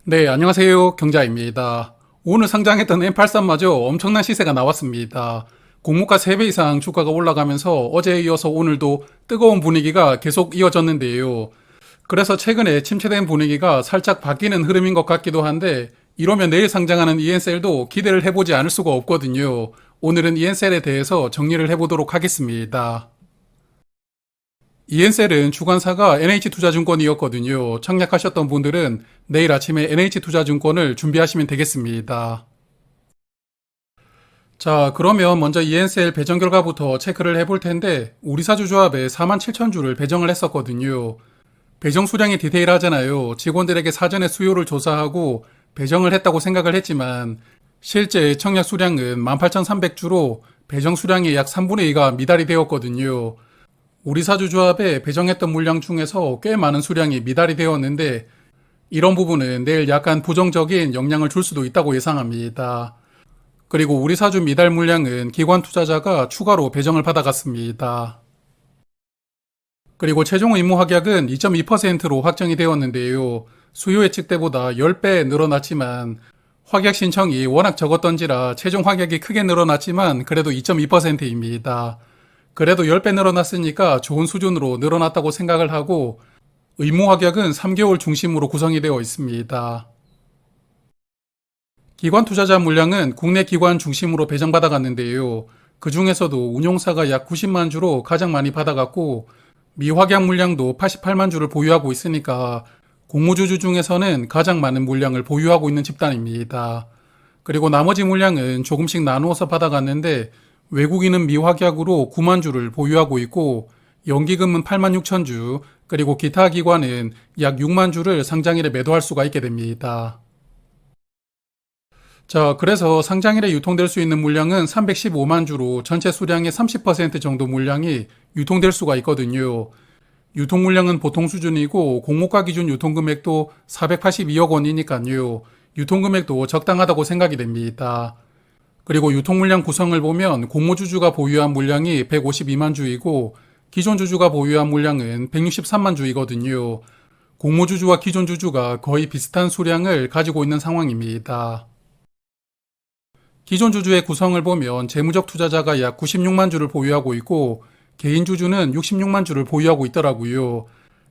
네, 안녕하세요. 경자입니다. 오늘 상장했던 M83마저 엄청난 시세가 나왔습니다. 공모가 3배 이상 주가가 올라가면서 어제에 이어서 오늘도 뜨거운 분위기가 계속 이어졌는데요. 그래서 최근에 침체된 분위기가 살짝 바뀌는 흐름인 것 같기도 한데 이러면 내일 상장하는 ENCL도 기대를 해보지 않을 수가 없거든요. 오늘은 ENCL에 대해서 정리를 해보도록 하겠습니다. ENCL은 주관사가 NH투자증권이었거든요. 청약하셨던 분들은 내일 아침에 NH투자증권을 준비하시면 되겠습니다. 자, 그러면 먼저 ENCL 배정 결과부터 체크를 해볼 텐데 우리사주 조합에 47,000주를 배정을 했었거든요. 배정 수량이 디테일하잖아요. 직원들에게 사전에 수요를 조사하고 배정을 했다고 생각을 했지만 실제 청약 수량은 18,300주로 배정 수량의 약 3분의 2가 미달이 되었거든요. 우리사주 조합에 배정했던 물량 중에서 꽤 많은 수량이 미달이 되었는데 이런 부분은 내일 약간 부정적인 영향을 줄 수도 있다고 예상합니다. 그리고 우리사주 미달 물량은 기관 투자자가 추가로 배정을 받아갔습니다. 그리고 최종 의무 확약은 2.2%로 확정이 되었는데요. 수요 예측 때보다 10배 늘어났지만 확약 신청이 워낙 적었던지라 최종 확약이 크게 늘어났지만 그래도 2.2%입니다. 그래도 10배 늘어났으니까 좋은 수준으로 늘어났다고 생각을 하고 의무 확약은 3개월 중심으로 구성이 되어 있습니다. 기관 투자자 물량은 국내 기관 중심으로 배정받아 갔는데요. 그 중에서도 운용사가 약 90만 주로 가장 많이 받아갔고 미확약 물량도 88만 주를 보유하고 있으니까 공모주주 중에서는 가장 많은 물량을 보유하고 있는 집단입니다. 그리고 나머지 물량은 조금씩 나누어서 받아갔는데 외국인은 미확약으로 9만 주를 보유하고 있고 연기금은 8만 6천 주, 그리고 기타 기관은 약 6만 주를 상장일에 매도할 수가 있게 됩니다. 자, 그래서 상장일에 유통될 수 있는 물량은 315만 주로 전체 수량의 30% 정도 물량이 유통될 수가 있거든요. 유통 물량은 보통 수준이고 공모가 기준 유통금액도 482억 원이니까요. 유통금액도 적당하다고 생각이 됩니다. 그리고 유통 물량 구성을 보면 공모주주가 보유한 물량이 152만 주이고 기존 주주가 보유한 물량은 163만 주이거든요. 공모주주와 기존 주주가 거의 비슷한 수량을 가지고 있는 상황입니다. 기존 주주의 구성을 보면 재무적 투자자가 약 96만 주를 보유하고 있고 개인 주주는 66만 주를 보유하고 있더라고요.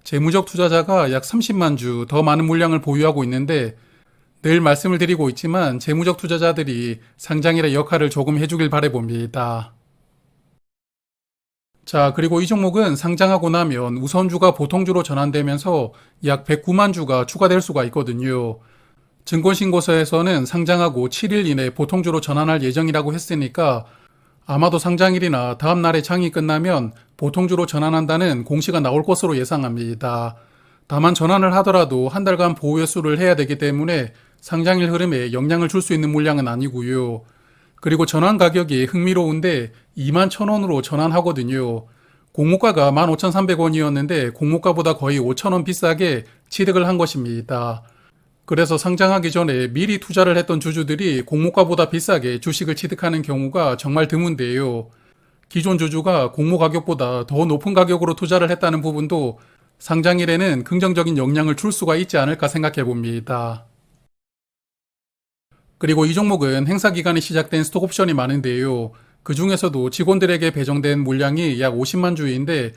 재무적 투자자가 약 30만 주 더 많은 물량을 보유하고 있는데 늘 말씀을 드리고 있지만 재무적 투자자들이 상장일의 역할을 조금 해주길 바라봅니다. 자, 그리고 이 종목은 상장하고 나면 우선주가 보통주로 전환되면서 약 109만 주가 추가될 수가 있거든요. 증권신고서에서는 상장하고 7일 이내 보통주로 전환할 예정이라고 했으니까 아마도 상장일이나 다음 날에 장이 끝나면 보통주로 전환한다는 공시가 나올 것으로 예상합니다. 다만 전환을 하더라도 한 달간 보호회수를 해야 되기 때문에 상장일 흐름에 영향을 줄 수 있는 물량은 아니고요. 그리고 전환 가격이 흥미로운데 21,000원으로 전환하거든요. 공모가가 15,300원이었는데 공모가보다 거의 5,000원 비싸게 취득을 한 것입니다. 그래서 상장하기 전에 미리 투자를 했던 주주들이 공모가보다 비싸게 주식을 취득하는 경우가 정말 드문데요. 기존 주주가 공모 가격보다 더 높은 가격으로 투자를 했다는 부분도 상장일에는 긍정적인 영향을 줄 수가 있지 않을까 생각해 봅니다. 그리고 이 종목은 행사 기간이 시작된 스톡옵션이 많은데요. 그 중에서도 직원들에게 배정된 물량이 약 50만 주인데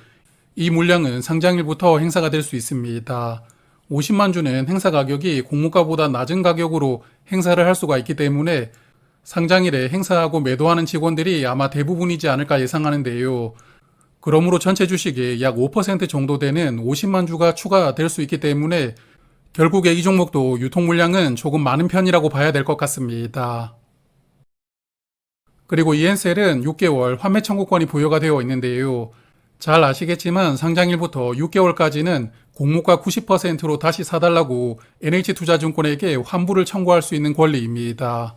이 물량은 상장일부터 행사가 될 수 있습니다. 50만 주는 행사 가격이 공모가보다 낮은 가격으로 행사를 할 수가 있기 때문에 상장일에 행사하고 매도하는 직원들이 아마 대부분이지 않을까 예상하는데요. 그러므로 전체 주식의 약 5% 정도 되는 50만 주가 추가될 수 있기 때문에 결국에 이 종목도 유통 물량은 조금 많은 편이라고 봐야 될 것 같습니다. 그리고 ENCL은 6개월 환매 청구권이 부여가 되어 있는데요. 잘 아시겠지만 상장일부터 6개월까지는 공모가 90%로 다시 사달라고 NH투자증권에게 환불을 청구할 수 있는 권리입니다.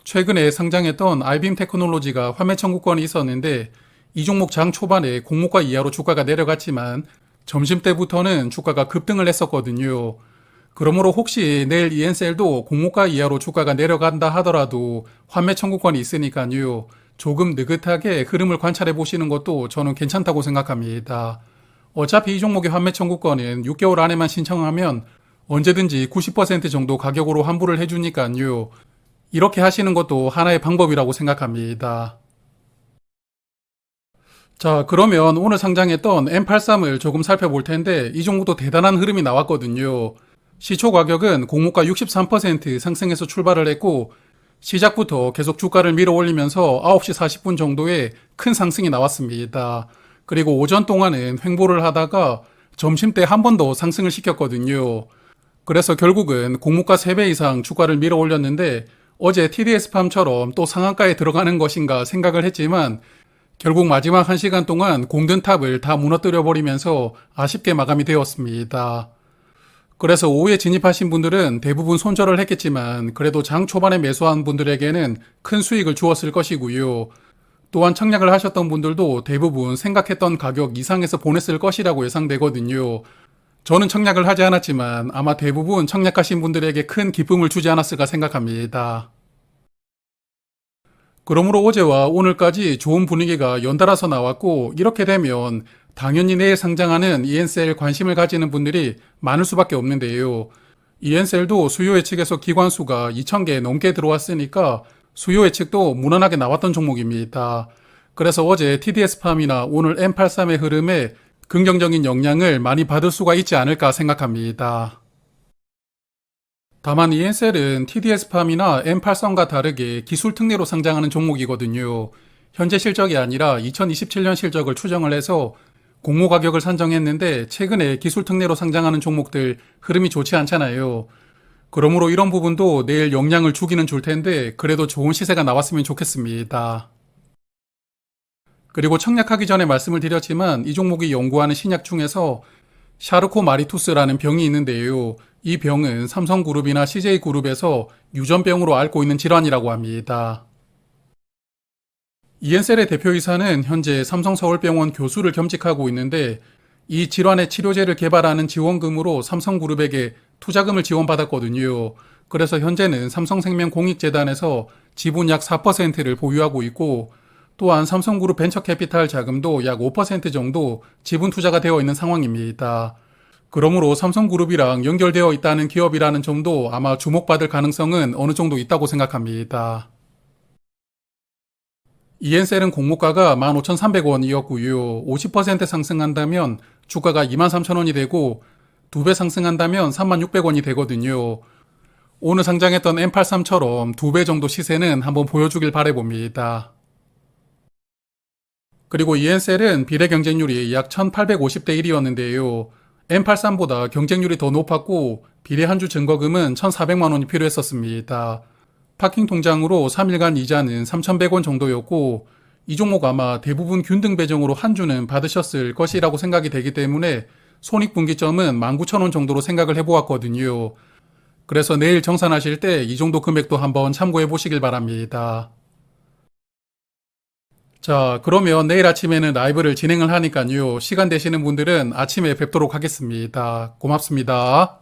최근에 상장했던 아이빔 테크놀로지가 환매 청구권이 있었는데 이 종목 장 초반에 공모가 이하로 주가가 내려갔지만 점심때부터는 주가가 급등을 했었거든요. 그러므로 혹시 내일 ENCL도 공모가 이하로 주가가 내려간다 하더라도 환매 청구권이 있으니까요. 조금 느긋하게 흐름을 관찰해 보시는 것도 저는 괜찮다고 생각합니다. 어차피 이 종목의 환매 청구권은 6개월 안에만 신청하면 언제든지 90% 정도 가격으로 환불을 해주니까요. 이렇게 하시는 것도 하나의 방법이라고 생각합니다. 자, 그러면 오늘 상장했던 M83을 조금 살펴볼 텐데 이 종목도 대단한 흐름이 나왔거든요. 시초 가격은 공모가 63% 상승해서 출발을 했고 시작부터 계속 주가를 밀어 올리면서 9시 40분 정도에 큰 상승이 나왔습니다. 그리고 오전 동안은 횡보를 하다가 점심때 한 번 더 상승을 시켰거든요. 그래서 결국은 공모가 3배 이상 주가를 밀어 올렸는데 어제 TDS팜처럼 또 상한가에 들어가는 것인가 생각을 했지만 결국 마지막 1시간 동안 공든탑을 다 무너뜨려 버리면서 아쉽게 마감이 되었습니다. 그래서 오후에 진입하신 분들은 대부분 손절을 했겠지만 그래도 장 초반에 매수한 분들에게는 큰 수익을 주었을 것이고요. 또한 청약을 하셨던 분들도 대부분 생각했던 가격 이상에서 보냈을 것이라고 예상되거든요. 저는 청약을 하지 않았지만 아마 대부분 청약하신 분들에게 큰 기쁨을 주지 않았을까 생각합니다. 그러므로 어제와 오늘까지 좋은 분위기가 연달아서 나왔고 이렇게 되면 당연히 내일 상장하는 ENCL 관심을 가지는 분들이 많을 수밖에 없는데요. ENCL도 수요 예측에서 기관수가 2,000개 넘게 들어왔으니까 수요 예측도 무난하게 나왔던 종목입니다. 그래서 어제 TDS팜이나 오늘 M83의 흐름에 긍정적인 영향을 많이 받을 수가 있지 않을까 생각합니다. 다만 ENCL은 TDS팜이나 M83과 다르게 기술 특례로 상장하는 종목이거든요. 현재 실적이 아니라 2027년 실적을 추정을 해서 공모 가격을 산정했는데 최근에 기술 특례로 상장하는 종목들 흐름이 좋지 않잖아요. 그러므로 이런 부분도 내일 영향을 주기는 줄 텐데 그래도 좋은 시세가 나왔으면 좋겠습니다. 그리고 청약하기 전에 말씀을 드렸지만 이 종목이 연구하는 신약 중에서 샤르코 마리투스라는 병이 있는데요. 이 병은 삼성그룹이나 CJ그룹에서 유전병으로 앓고 있는 질환이라고 합니다. ENCL의 대표이사는 현재 삼성서울병원 교수를 겸직하고 있는데 이 질환의 치료제를 개발하는 지원금으로 삼성그룹에게 투자금을 지원받았거든요. 그래서 현재는 삼성생명공익재단에서 지분 약 4%를 보유하고 있고 또한 삼성그룹 벤처캐피탈 자금도 약 5% 정도 지분 투자가 되어 있는 상황입니다. 그러므로 삼성그룹이랑 연결되어 있다는 기업이라는 점도 아마 주목받을 가능성은 어느 정도 있다고 생각합니다. ENCL은 공모가가 15,300원이었고요. 50% 상승한다면 주가가 23,000원이 되고 2배 상승한다면 36,000원이 되거든요. 오늘 상장했던 M83처럼 2배 정도 시세는 한번 보여주길 바라봅니다. 그리고 ENCL은 비례 경쟁률이 약 1850대 1이었는데요. M83보다 경쟁률이 더 높았고 비례 한 주 증거금은 1,400만 원이 필요했었습니다. 파킹 통장으로 3일간 이자는 3,100원 정도였고 이 종목 아마 대부분 균등 배정으로 한 주는 받으셨을 것이라고 생각이 되기 때문에 손익분기점은 19,000원 정도로 생각을 해보았거든요. 그래서 내일 정산하실 때 이 정도 금액도 한번 참고해 보시길 바랍니다. 자, 그러면 내일 아침에는 라이브를 진행을 하니까요. 시간 되시는 분들은 아침에 뵙도록 하겠습니다. 고맙습니다.